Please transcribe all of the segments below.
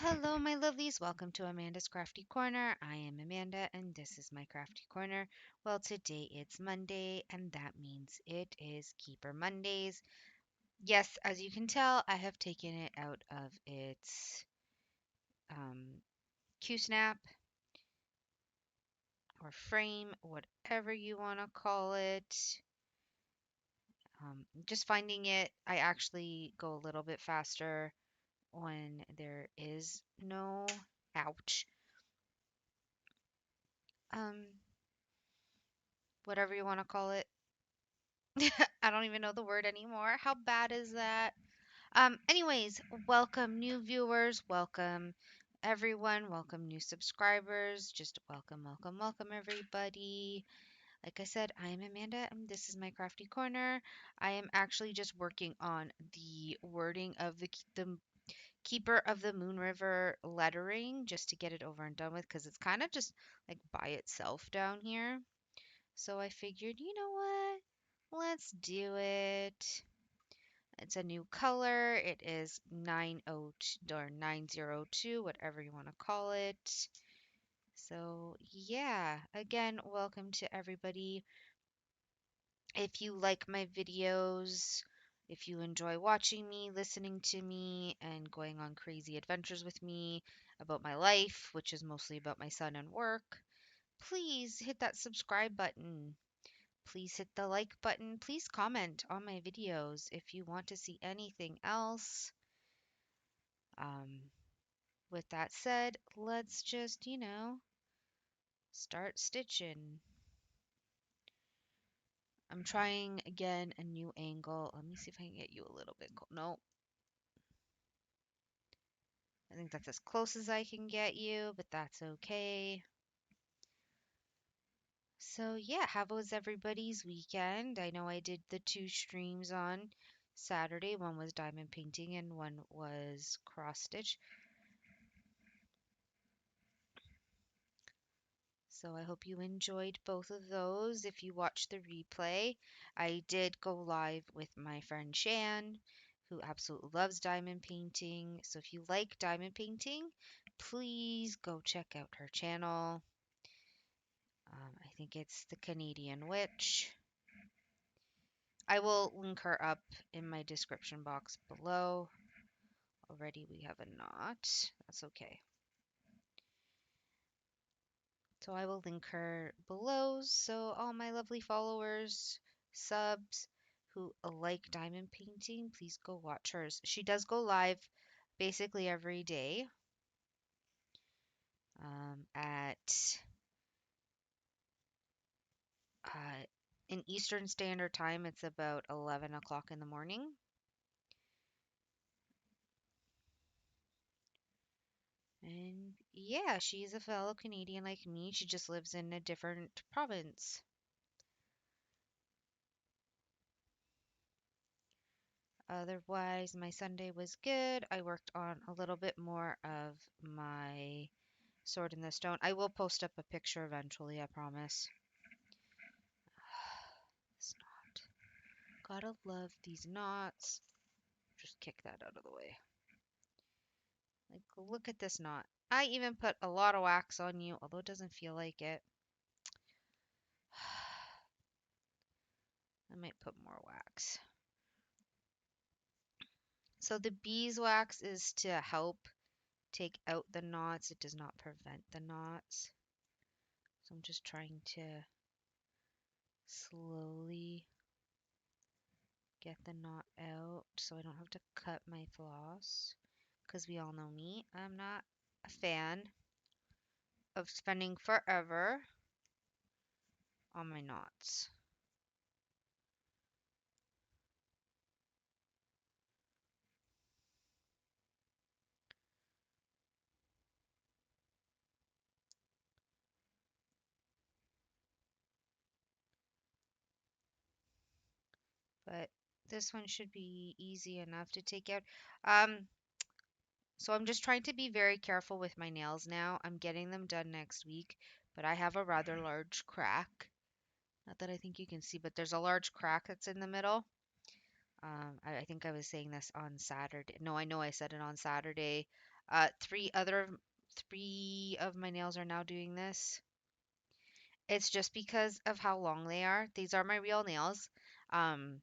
Hello, my lovelies. Welcome to Amanda's Crafty Corner. I am Amanda, and this is my Crafty Corner. Well, today it's Monday, and that means it is Keeper Mondays. Yes, as you can tell, I have taken it out of its um, Q-snap or frame, whatever you want to call it. Just finding it, I actually go a little bit faster when there is no ouch. Um, Whatever you want to call it. I don't even know the word anymore. How bad is that? Anyways, welcome new viewers, welcome everyone, welcome new subscribers, just welcome everybody. Like I said, I am Amanda and this is my crafty corner. I am actually just working on the wording of the Keeper of the Moon River lettering just to get it over and done with because it's kind of just like by itself down here. So I figured, you know what? Let's do it. It's a new color. It is 902 or 902, whatever you want to call it. So, yeah, again, welcome to everybody. If you like my videos, if you enjoy watching me, listening to me, and going on crazy adventures with me about my life, which is mostly about my son and work, please hit that subscribe button. Please hit the like button. Please comment on my videos if you want to see anything else. Um, with that said, let's just, start stitching. I'm trying again a new angle. Let me see if I can get you a little bit. No, I think that's as close as I can get you, but that's okay. So, yeah, how was everybody's weekend? I know I did the two streams on Saturday. One was diamond painting and one was cross stitch. So I hope you enjoyed both of those. If you watched the replay, I did go live with my friend Shan, who absolutely loves diamond painting. So if you like diamond painting, please go check out her channel. I think it's the Canadian Witch. I will link her up in my description box below. Already we have a knot. That's okay. So I will link her below. So all my lovely followers, subs who like diamond painting, please go watch hers. She does go live basically every day at uh, in Eastern Standard Time. It's about 11 o'clock in the morning. And yeah, she's a fellow Canadian like me. She just lives in a different province. Otherwise, my Sunday was good. I worked on a little bit more of my Sword in the Stone. I will post up a picture eventually, I promise. This knot. Gotta love these knots. Just kick that out of the way. Like, look at this knot. I even put a lot of wax on you, although it doesn't feel like it. I might put more wax. So the beeswax is to help take out the knots. It does not prevent the knots. So I'm just trying to slowly get the knot out so I don't have to cut my floss. Because we all know me, I'm not a fan of spending forever on my knots. But this one should be easy enough to take out. Um, so I'm just trying to be very careful with my nails now. I'm getting them done next week, but I have a rather large crack. Not that I think you can see, but there's a large crack that's in the middle. I think I was saying this on Saturday. No, I know I said it on Saturday. Three of my nails are now doing this. It's just because of how long they are. These are my real nails. Um,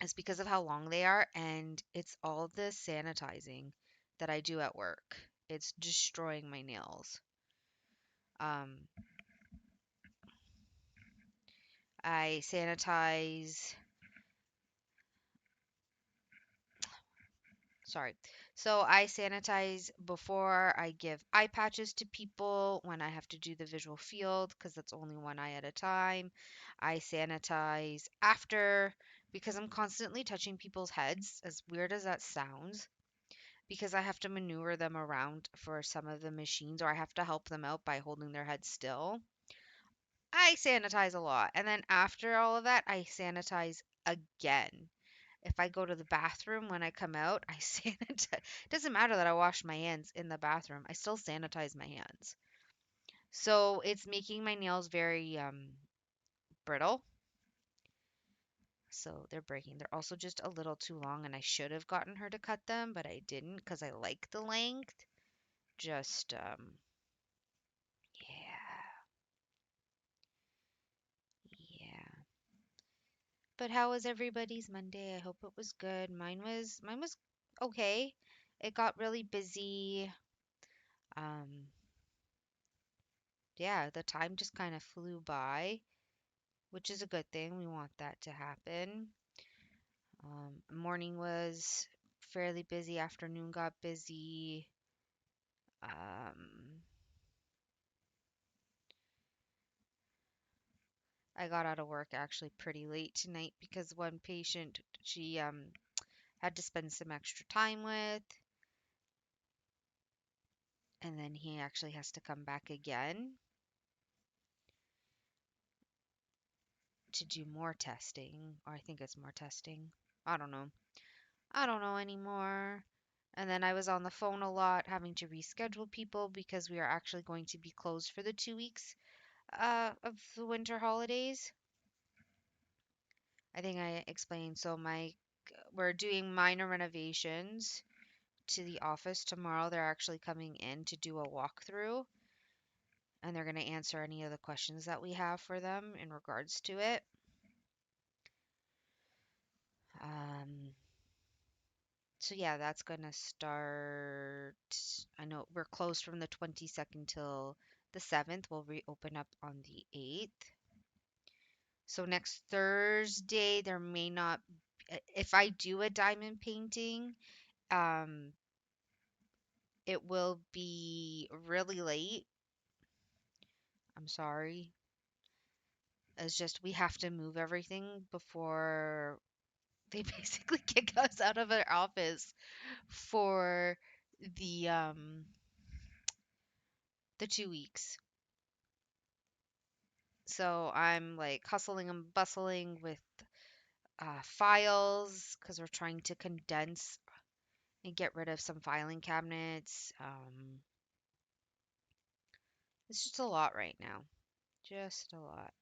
it's because of how long they are, and it's all the sanitizing that I do at work. It's destroying my nails. Um, I sanitize. Sorry. So I sanitize before I give eye patches to people when I have to do the visual field because that's only one eye at a time. I sanitize after because I'm constantly touching people's heads, as weird as that sounds, because I have to maneuver them around for some of the machines or I have to help them out by holding their head still. I sanitize a lot. And then after all of that, I sanitize again. If I go to the bathroom when I come out, I sanitize. It doesn't matter that I wash my hands in the bathroom. I still sanitize my hands. So it's making my nails very brittle. So they're breaking. They're also just a little too long, and I should have gotten her to cut them, but I didn't because I like the length. Just yeah, yeah. But how was everybody's Monday? I hope it was good. Mine was okay. It got really busy. Um, yeah, the time just kind of flew by, which is a good thing. We want that to happen. Morning was fairly busy, afternoon got busy. Um, I got out of work actually pretty late tonight because one patient she had to spend some extra time with, and then he actually has to come back again to do more testing, or I think it's more testing. I don't know. I don't know anymore. And then I was on the phone a lot, having to reschedule people because we are actually going to be closed for the 2 weeks of the winter holidays. I think I explained. So we're doing minor renovations to the office tomorrow. They're actually coming in to do a walkthrough, and they're going to answer any of the questions that we have for them in regards to it. Um, So yeah, that's gonna start. I know we're closed from the 22nd till the 7th. We'll reopen up on the 8th. So next Thursday there may not if I do a diamond painting, um it will be really late. I'm sorry. It's just we have to move everything before they basically kick us out of our office for the um the 2 weeks. So I'm like hustling and bustling with files because we're trying to condense and get rid of some filing cabinets. It's just a lot right now. Just a lot.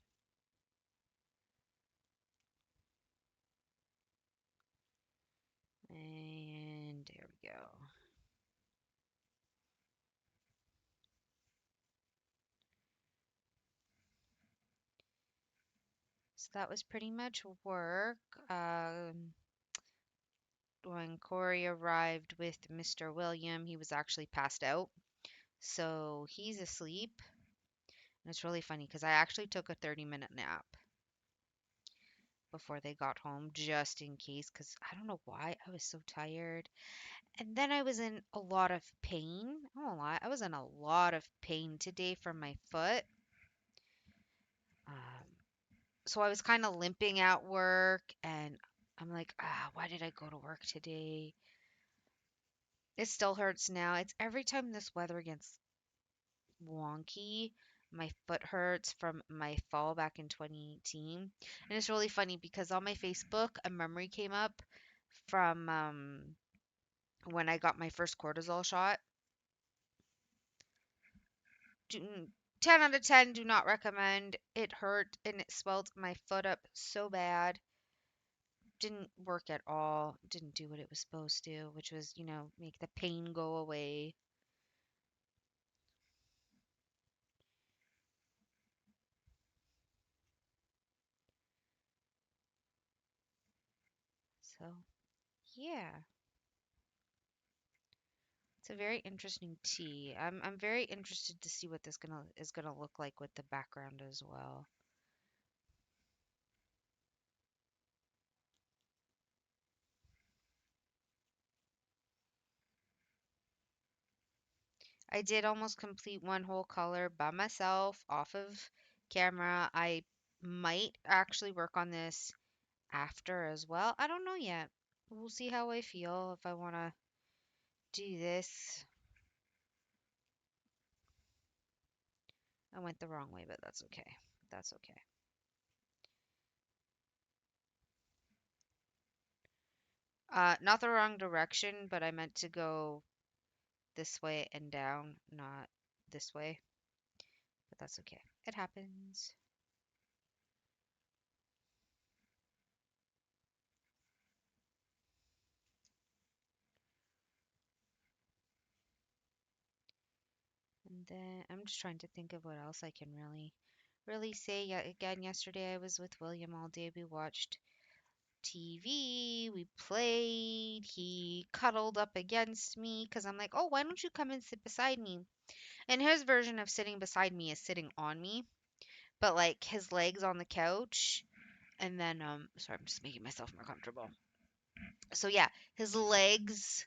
And there we go. So that was pretty much work. When Corey arrived with Mr. William, he was actually passed out. So he's asleep. And it's really funny because I actually took a 30-minute nap before they got home just in case because I don't know why I was so tired. And then I was in a lot of pain. I won't lie, I was in a lot of pain today from my foot. Um, so I was kind of limping at work and I'm like, why did I go to work today? It still hurts now. It's every time this weather gets wonky. My foot hurts from my fall back in 2018. And it's really funny because on my Facebook, a memory came up from when I got my first cortisol shot. Do, 10 out of 10, do not recommend. It hurt and it swelled my foot up so bad. didn't work at all. Didn't do what it was supposed to, which was, make the pain go away. So, yeah, it's a very interesting tea. I'm very interested to see what this gonna is gonna look like with the background as well. I did almost complete one whole color by myself off of camera. I might actually work on this after as well. I don't know yet. We'll see how I feel if I want to do this. I went the wrong way, but that's okay. That's okay. Not the wrong direction, but I meant to go this way and down, not this way. But that's okay. It happens. And then I'm just trying to think of what else I can really say. Yeah, again, yesterday I was with William all day. We watched TV, we played. He cuddled up against me because I'm like, oh, why don't you come and sit beside me? And his version of sitting beside me is sitting on me, but like his legs on the couch. And then, sorry, I'm just making myself more comfortable. So yeah, his legs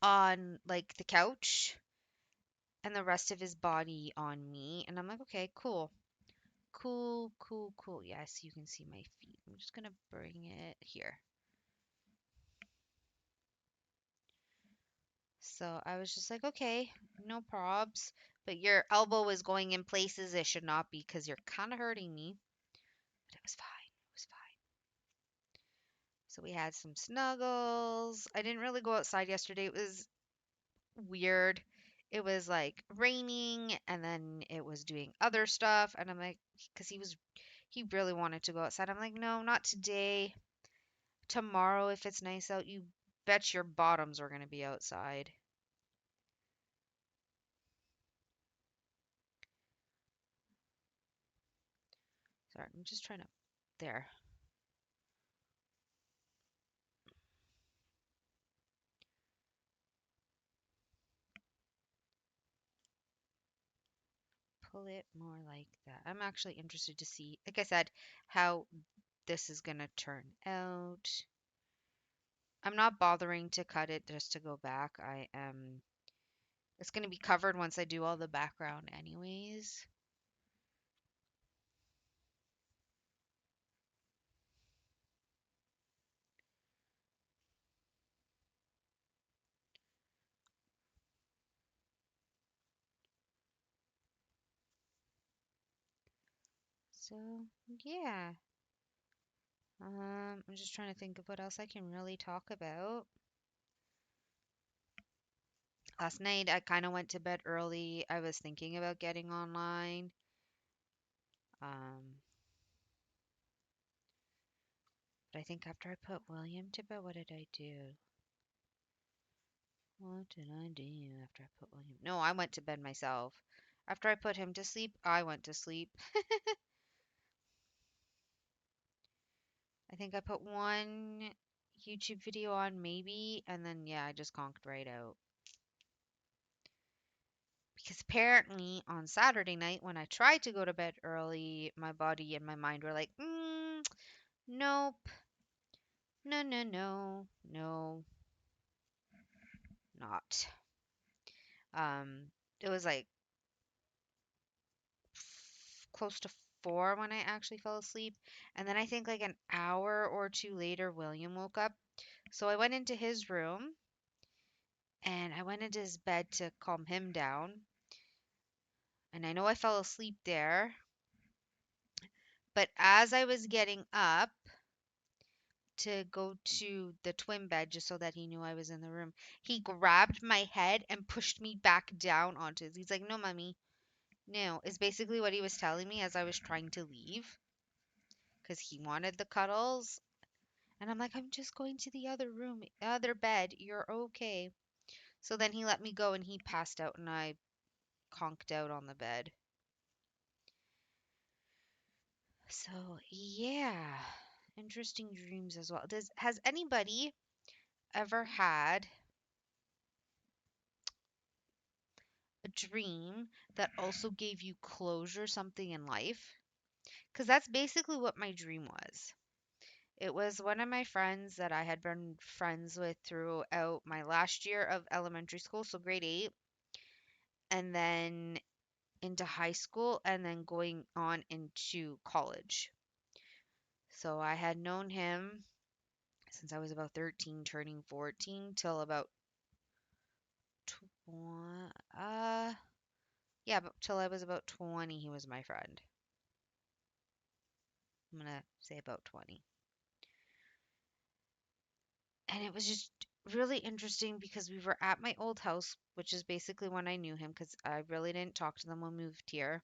on like the couch and the rest of his body on me. And I'm like, okay, cool. Cool, cool, cool. Yes, you can see my feet. I'm just gonna bring it here. So I was just like, okay, no probs. But your elbow is going in places it should not be because you're kind of hurting me. But it was fine. It was fine. So we had some snuggles. I didn't really go outside yesterday. It was weird. It was like raining and then it was doing other stuff. And I'm like, because he really wanted to go outside. I'm like, no, not today. Tomorrow, if it's nice out, you bet your bottoms are going to be outside. Sorry, I'm just trying to. There. Pull it more like that. I'm actually interested to see, like I said, how this is going to turn out. I'm not bothering to cut it just to go back. I am. It's going to be covered once I do all the background, anyways. So, yeah. I'm just trying to think of what else I can really talk about. Last night I kind of went to bed early. I was thinking about getting online. Um, but I think after I put William to bed, what did I do? What did I do after I put William? No, I went to bed myself. After I put him to sleep, I went to sleep. I think I put one YouTube video on maybe, and then yeah, I just conked right out. Because apparently on Saturday night, when I tried to go to bed early, my body and my mind were like, nope, no, no, no, no, not. It was like close to 4 when I actually fell asleep. And then I think like an hour or two later, William woke up. So I went into his room and I went into his bed to calm him down. And I know I fell asleep there. But as I was getting up to go to the twin bed just so that he knew I was in the room, he grabbed my head and pushed me back down onto his. He's like, no, mommy, no, is basically what he was telling me as I was trying to leave because he wanted the cuddles. And I'm like, I'm just going to the other room, other bed. You're okay. So then he let me go and he passed out and I conked out on the bed. So, yeah, interesting dreams as well. Has anybody ever had a dream that also gave you closure something in life? Because that's basically what my dream was. It was one of my friends that I had been friends with throughout my last year of elementary school, so grade 8, and then into high school, and then going on into college. So I had known him since I was about 13, turning 14, till about uh yeah, but till I was about 20, he was my friend. I'm gonna say about 20. And it was just really interesting because we were at my old house, which is basically when I knew him because I really didn't talk to them when we moved here.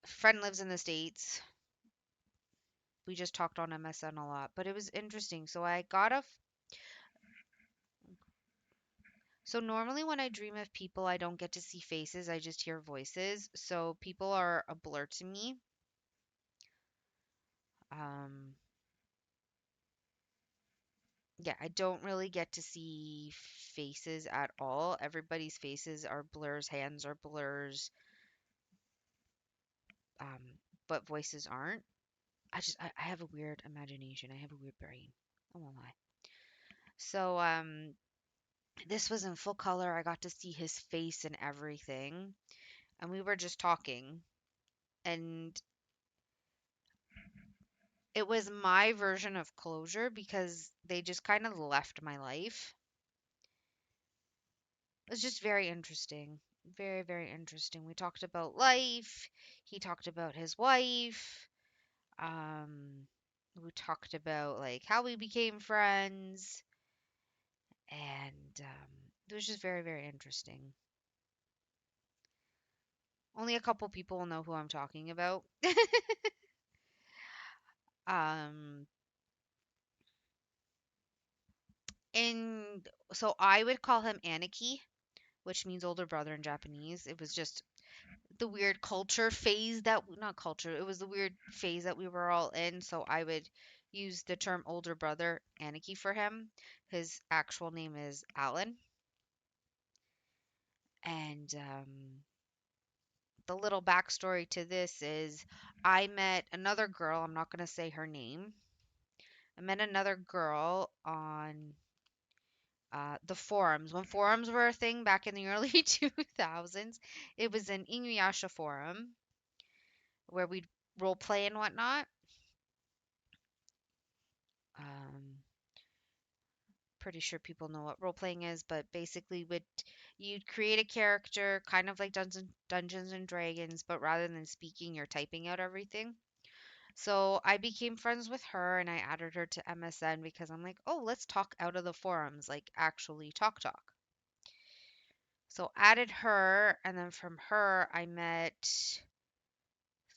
Friend lives in the States. We just talked on MSN a lot, but it was interesting. So normally when I dream of people, I don't get to see faces, I just hear voices. So people are a blur to me. Um, yeah, I don't really get to see faces at all. Everybody's faces are blurs, hands are blurs, um, but voices aren't. I have a weird imagination. I have a weird brain. I won't lie. So this was in full color. I got to see his face and everything, and we were just talking, and it was my version of closure because they just kind of left my life. It was just very interesting. Very, very interesting. We talked about life. He talked about his wife. Um, we talked about like how we became friends, and it was just very, very interesting. Only a couple people will know who I'm talking about. Um, and so I would call him Aniki, which means older brother in Japanese. It was just the weird culture phase that, not culture, it was the weird phase that we were all in. So I would use the term older brother Aniki for him. His actual name is Alan. And the little backstory to this is I met another girl. I'm not going to say her name. I met another girl on the forums. When forums were a thing back in the early 2000s, it was an Inuyasha forum where we'd role play and whatnot. Um, Pretty sure people know what role playing is, but basically, would you'd create a character, kind of like Dungeons and Dragons, but rather than speaking, you're typing out everything. So I became friends with her and I added her to MSN because I'm like, oh, let's talk out of the forums, like actually talk. So added her, and then from her, I met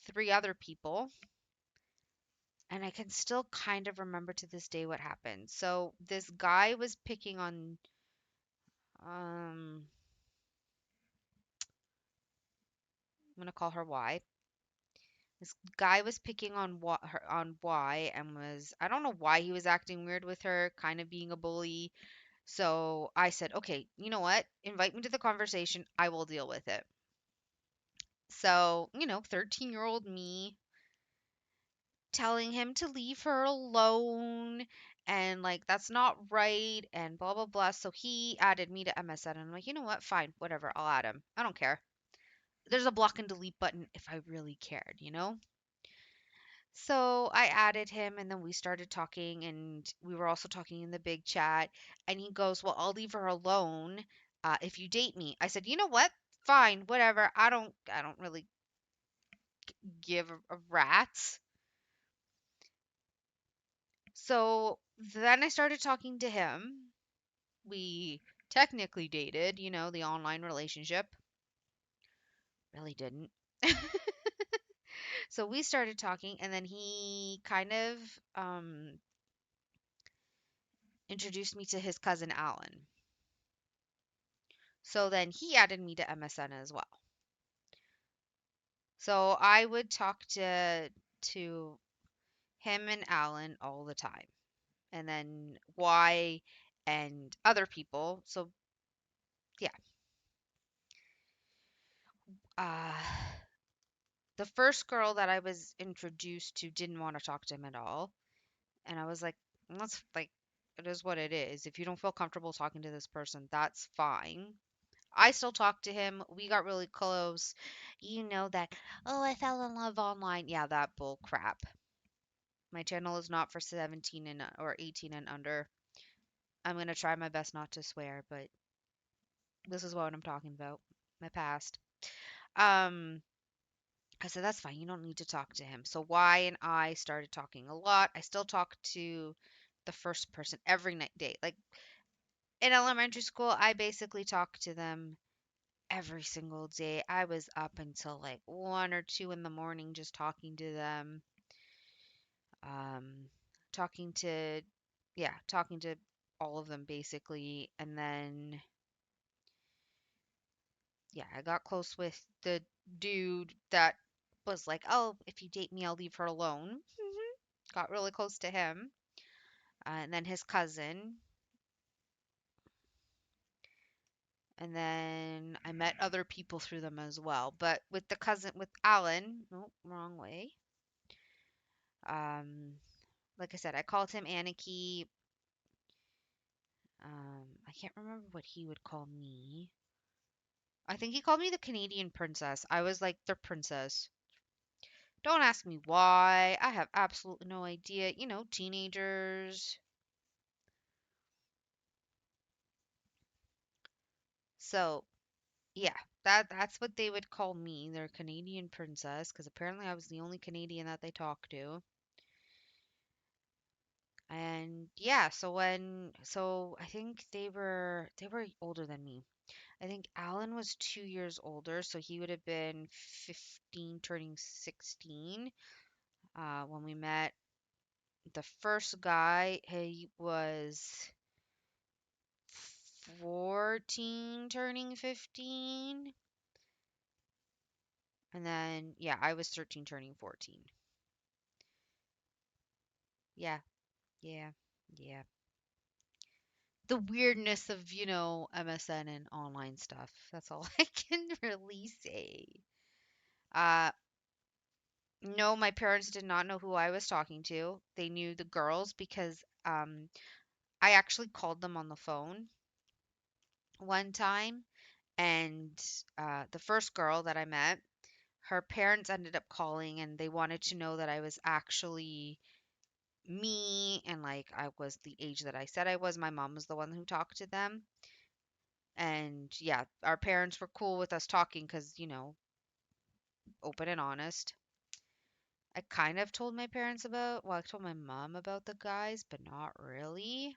three other people, and I can still kind of remember to this day what happened. So this guy was picking on, I'm gonna call her Y. This guy was picking on Y and was, I don't know why he was acting weird with her, kind of being a bully. So I said, okay, you know what? Invite me to the conversation. I will deal with it. So, 13-year-old me telling him to leave her alone and like that's not right and blah blah blah. So he added me to MSN and I'm like, you know what? Fine, whatever. I'll add him. I don't care. There's a block and delete button if I really cared. So I added him and then we started talking and we were also talking in the big chat and he goes, "Well, I'll leave her alone if you date me." I said, "You know what? Fine, whatever. I don't really give a rat's." So then I started talking to him. We technically dated, the online relationship. Really didn't. So we started talking, and then he kind of introduced me to his cousin Alan. So then he added me to MSN as well. So I would talk to him and Alan all the time, and then Y and other people. So yeah, uh, the first girl that I was introduced to didn't want to talk to him at all, and I was like, that's like, it is what it is. If you don't feel comfortable talking to this person, that's fine. I still talk to him. We got really close. You know that, oh, I fell in love online. Yeah, that bull crap. My channel is not for 17 and or 18 and under. I'm going to try my best not to swear, but this is what I'm talking about. My past. Um I said that's fine. You don't need to talk to him. So Y and I started talking a lot. I still talk to the first person every night day. Like in elementary school, I basically talked to them every single day. I was up until like 1 or 2 in the morning just talking to them. Um, talking to, yeah, talking to all of them basically. And then, yeah, I got close with the dude that was like, oh, if you date me, I'll leave her alone. Got really close to him. And then his cousin. And then I met other people through them as well. But with the cousin, with Alan, no, wrong way. Um, like I said, I called him Aniki. I can't remember what he would call me. I think he called me the Canadian princess. I was like the princess. Don't ask me why. I have absolutely no idea. You know, teenagers. So, yeah, that's what they would call me, their Canadian princess, because apparently I was the only Canadian that they talked to. And yeah, so I think they were older than me. I think Alan was 2 years older, so he would have been 15, turning 16 when we met. The first guy, he was 14, turning 15. And then, yeah, I was 13, turning 14. Yeah, yeah, yeah. The weirdness of, MSN and online stuff. That's all I can really say. Uh, no, my parents did not know who I was talking to. They knew the girls because I actually called them on the phone one time, and the first girl that I met, her parents ended up calling and they wanted to know that I was actually me and like I was the age that I said I was. My mom was the one who talked to them. And yeah, our parents were cool with us talking because, open and honest. I kind of told my parents about, well, I told my mom about the guys, but not really.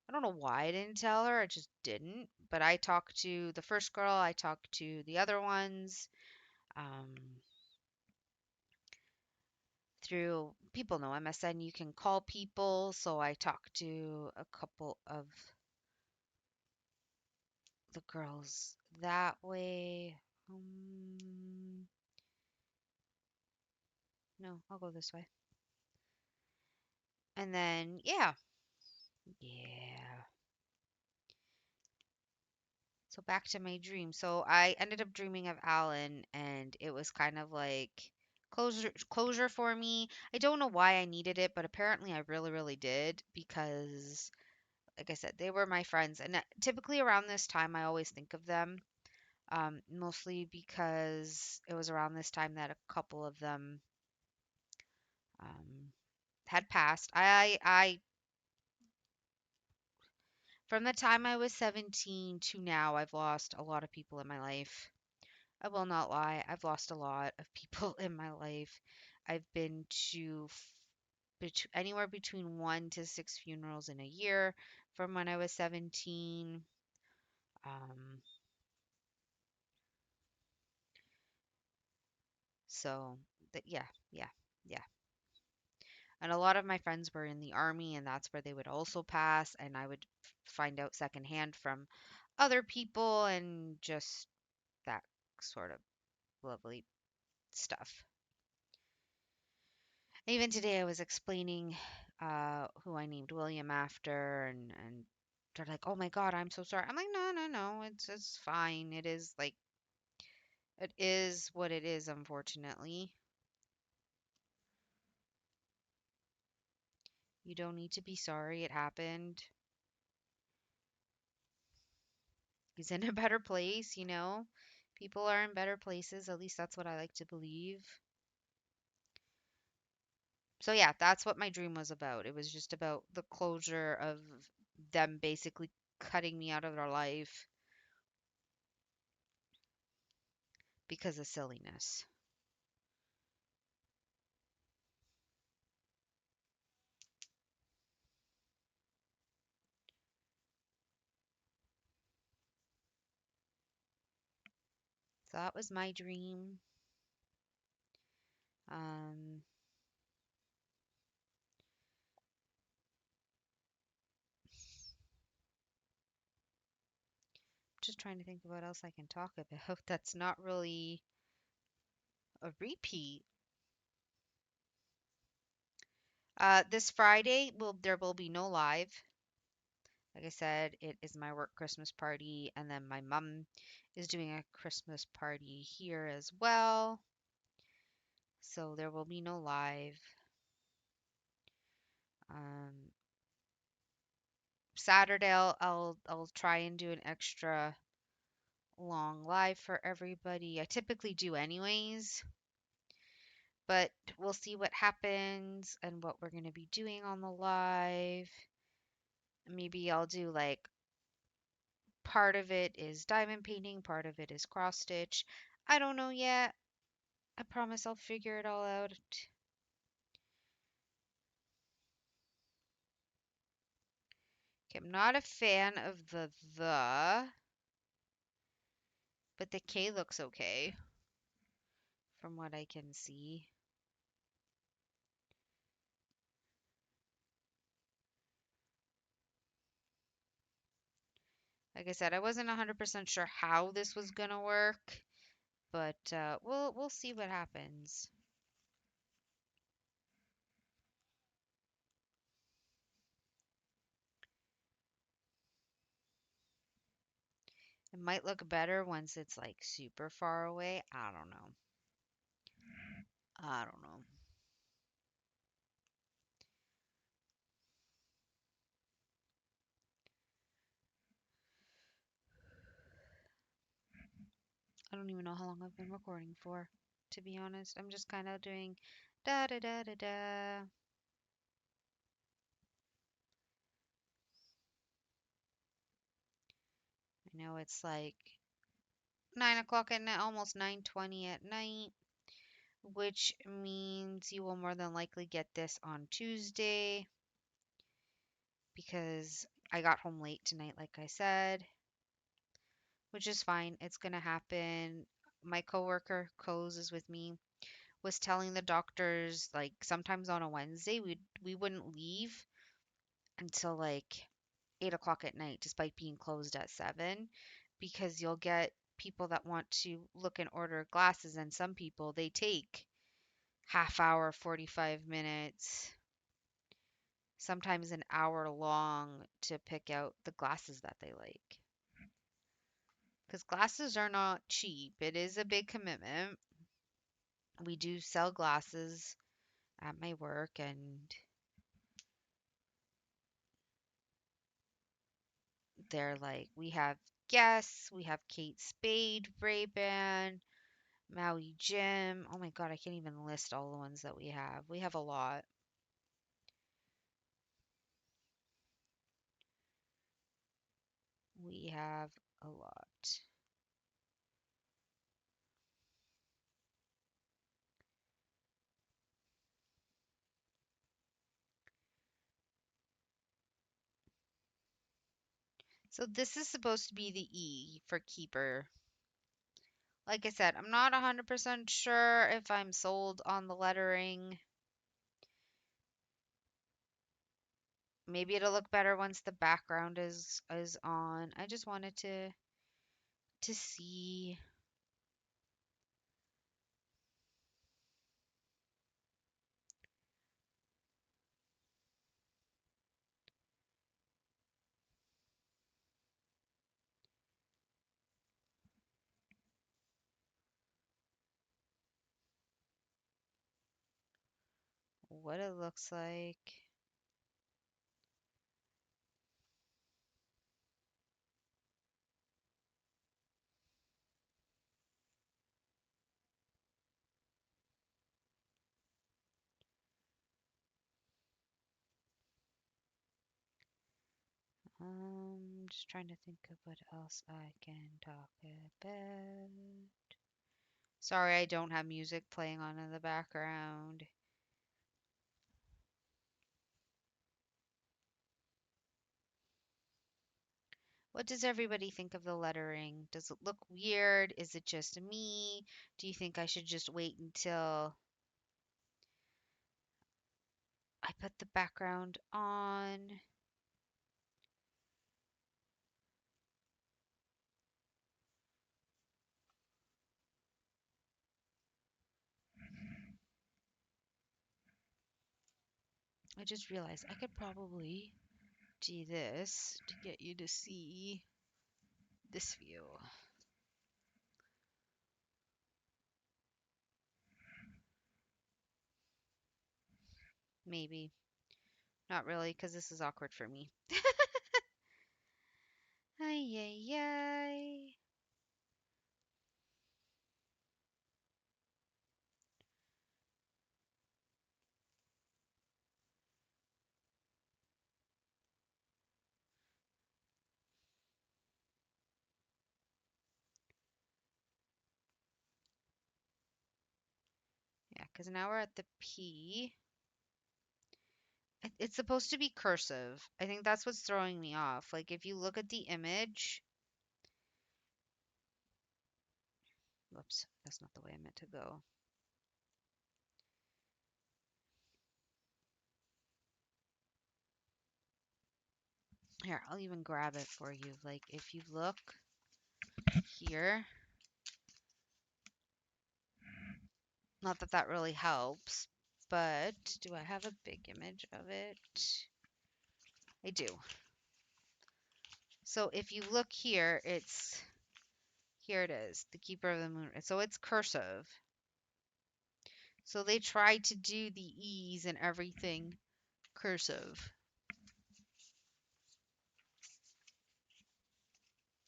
I don't know why I didn't tell her. I just didn't. But I talked to the first girl, I talked to the other ones. Um, through people know MSN, you can call people. So I talked to a couple of the girls that way. No, I'll go this way. And then, yeah, yeah. So back to my dream. So I ended up dreaming of Alan, and it was kind of like closure for me. I don't know why I needed it, but apparently I really, really did because, like I said, they were my friends, and typically around this time I always think of them. Mostly because it was around this time that a couple of them um, had passed. From the time I was 17 to now, I've lost a lot of people in my life. I will not lie, I've lost a lot of people in my life. I've been to anywhere between 1 to 6 funerals in a year from when I was 17. Um, So, yeah, yeah, yeah. And a lot of my friends were in the army, and that's where they would also pass. And I would find out secondhand from other people and just that sort of lovely stuff. Even today, I was explaining who I named William after, and they're like, "Oh my God, I'm so sorry." I'm like, "No, no, no, it's fine. It is like it is what it is, unfortunately. You don't need to be sorry. It happened. He's in a better place, you know. People are in better places. At least that's what I like to believe." So yeah, that's what my dream was about. It was just about the closure of them basically cutting me out of their life because of silliness. So that was my dream. Um, just trying to think of what else I can talk about that's not really a repeat. This Friday there will be no live. Like I said, it is my work Christmas party, and then my mom is doing a Christmas party here as well. So there will be no live. Um, Saturday I'll try and do an extra long live for everybody. I typically do anyways, but we'll see what happens and what we're going to be doing on the live. Maybe I'll do like part of it is diamond painting, part of it is cross stitch. I don't know yet. I promise I'll figure it all out. Okay, I'm not a fan of but the K looks okay from what I can see. Like I said, I wasn't 100% sure how this was gonna work, but we'll see what happens. It might look better once it's like super far away. I don't know. I don't know. I don't even know how long I've been recording for, to be honest. I'm just kind of doing da da da da da. I know it's like 9 o'clock at night, almost 9:20 at night, which means you will more than likely get this on Tuesday because I got home late tonight, like I said, which is fine. It's gonna happen. My coworker, Coz, is with me, was telling the doctors like sometimes on a Wednesday we wouldn't leave until like 8 o'clock at night, despite being closed at 7, because you'll get people that want to look and order glasses, and some people they take half hour, 45 minutes, sometimes an hour long to pick out the glasses that they like. Because glasses are not cheap. It is a big commitment. We do sell glasses at my work, and they're like, we have Guess, we have Kate Spade, Ray-Ban, Maui Jim. Oh my God, I can't even list all the ones that we have. We have a lot. We have a lot. So this is supposed to be the E for keeper. Like I said, I'm not 100% sure if I'm sold on the lettering. Maybe it'll look better once the background is on. I just wanted to see what it looks like. Just trying to think of what else I can talk about. Sorry, I don't have music playing on in the background. What does everybody think of the lettering? Does it look weird? Is it just me? Do you think I should just wait until I put the background on? I just realized I could probably do this to get you to see this view. Maybe. Not really, because this is awkward for me. Ay, ay, ay. Yeah, because now we're at the P. It's supposed to be cursive. I think that's what's throwing me off. Like, if you look at the image, whoops, that's not the way I meant to go. Here, I'll even grab it for you. Like, if you look here, not that that really helps, but do I have a big image of it? I do. So if you look here, here it is, the Keeper of the Moon. So it's cursive. So they tried to do the E's and everything cursive.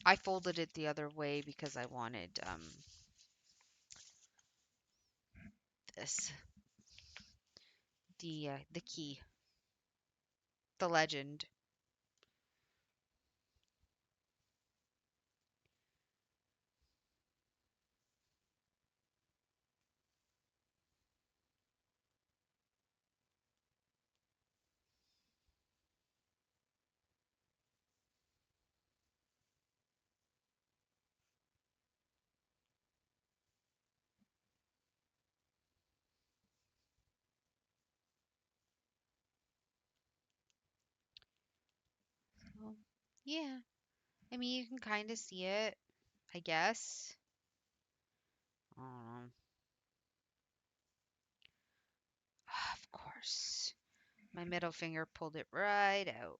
I folded it the other way because I wanted this, the key, the legend. So, yeah. I mean, you can kind of see it, I guess. I don't know. Of course. My middle finger pulled it right out.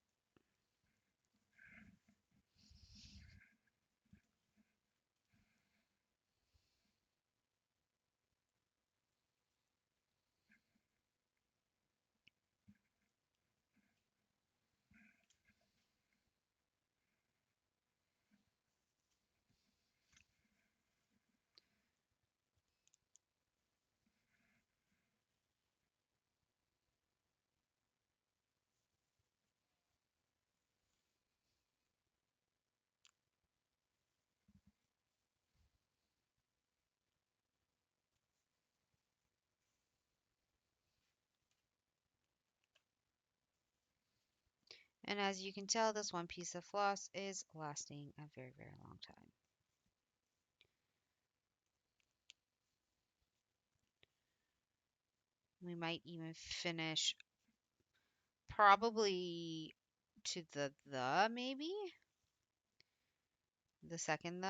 And as you can tell, this one piece of floss is lasting a very, very long time. We might even finish probably to the maybe the second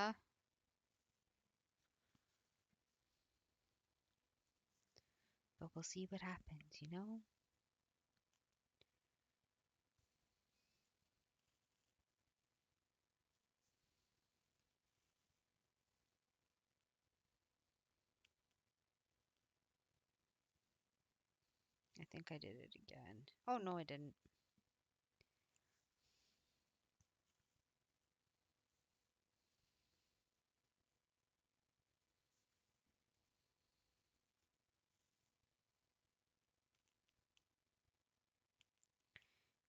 but we'll see what happens. I think I did it again. Oh no, I didn't.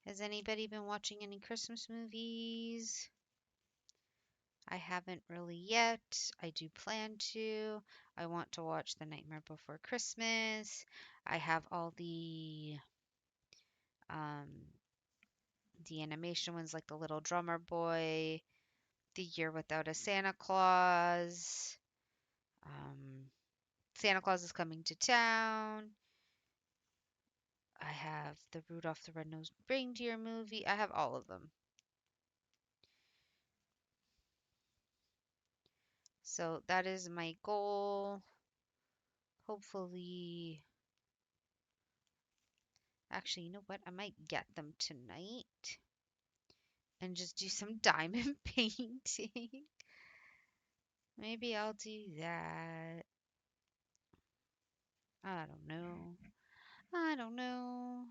Has anybody been watching any Christmas movies? I haven't really yet. I do plan to. I want to watch The Nightmare Before Christmas. I have all um the animation ones like The Little Drummer Boy, The Year Without a Santa Claus. Um, Santa Claus is Coming to Town. I have the Rudolph the Red-Nosed Reindeer movie. I have all of them. So that is my goal. Hopefully, actually, you know what? I might get them tonight and just do some diamond painting. Maybe I'll do that. I don't know. I don't know.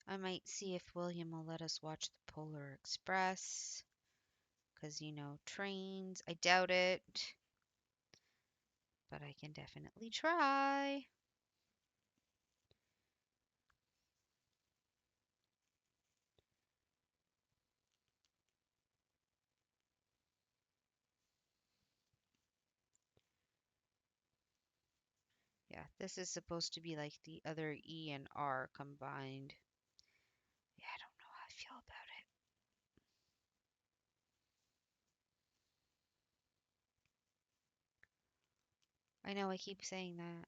I might see if William will let us watch the Polar Express. Because, trains. I doubt it. But I can definitely try. Yeah, this is supposed to be like the other E and R combined. Yeah, I don't know how I feel about it. I know I keep saying that.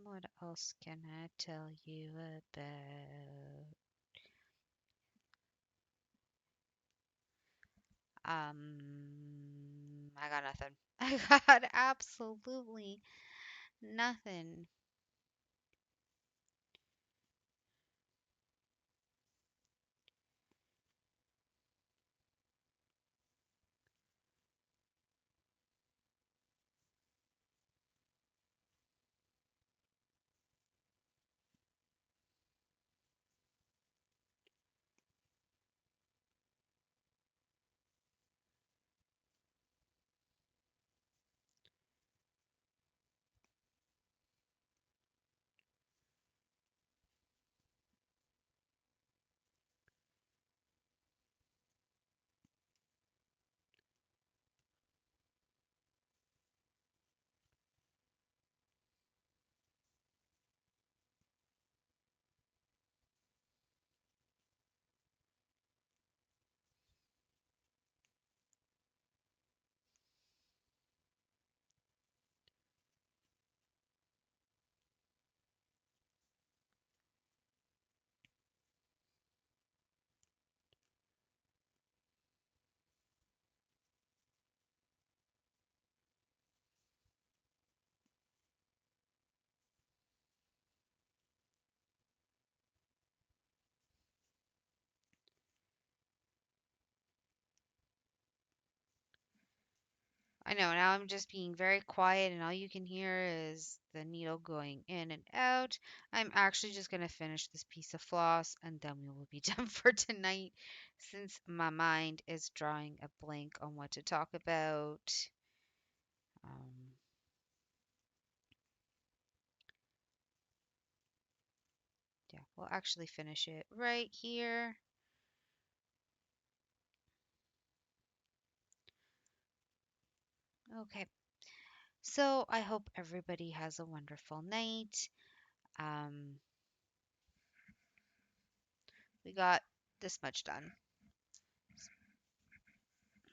What else can I tell you about? I got nothing. I got absolutely nothing. I know now I'm just being very quiet, and all you can hear is the needle going in and out. I'm actually just going to finish this piece of floss and then we will be done for tonight since my mind is drawing a blank on what to talk about. Um, yeah, we'll actually finish it right here. Okay, so I hope everybody has a wonderful night. Um, we got this much done.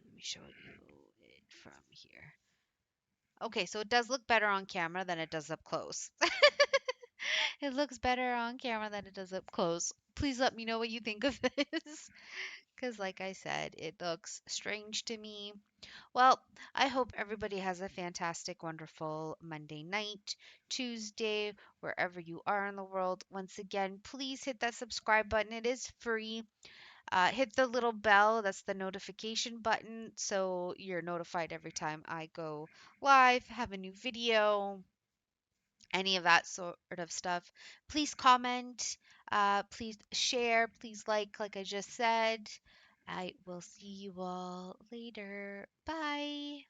Let me show you it from here. Okay, so it does look better on camera than it does up close. It looks better on camera than it does up close. Please let me know what you think of this. Because, like I said, it looks strange to me. Well, I hope everybody has a fantastic, wonderful Monday night, Tuesday, wherever you are in the world. Once again, please hit that subscribe button. It is free. Hit the little bell, that's the notification button, so you're notified every time I go live, have a new video, any of that sort of stuff. Please comment, please share, please like I just said. I will see you all later. Bye.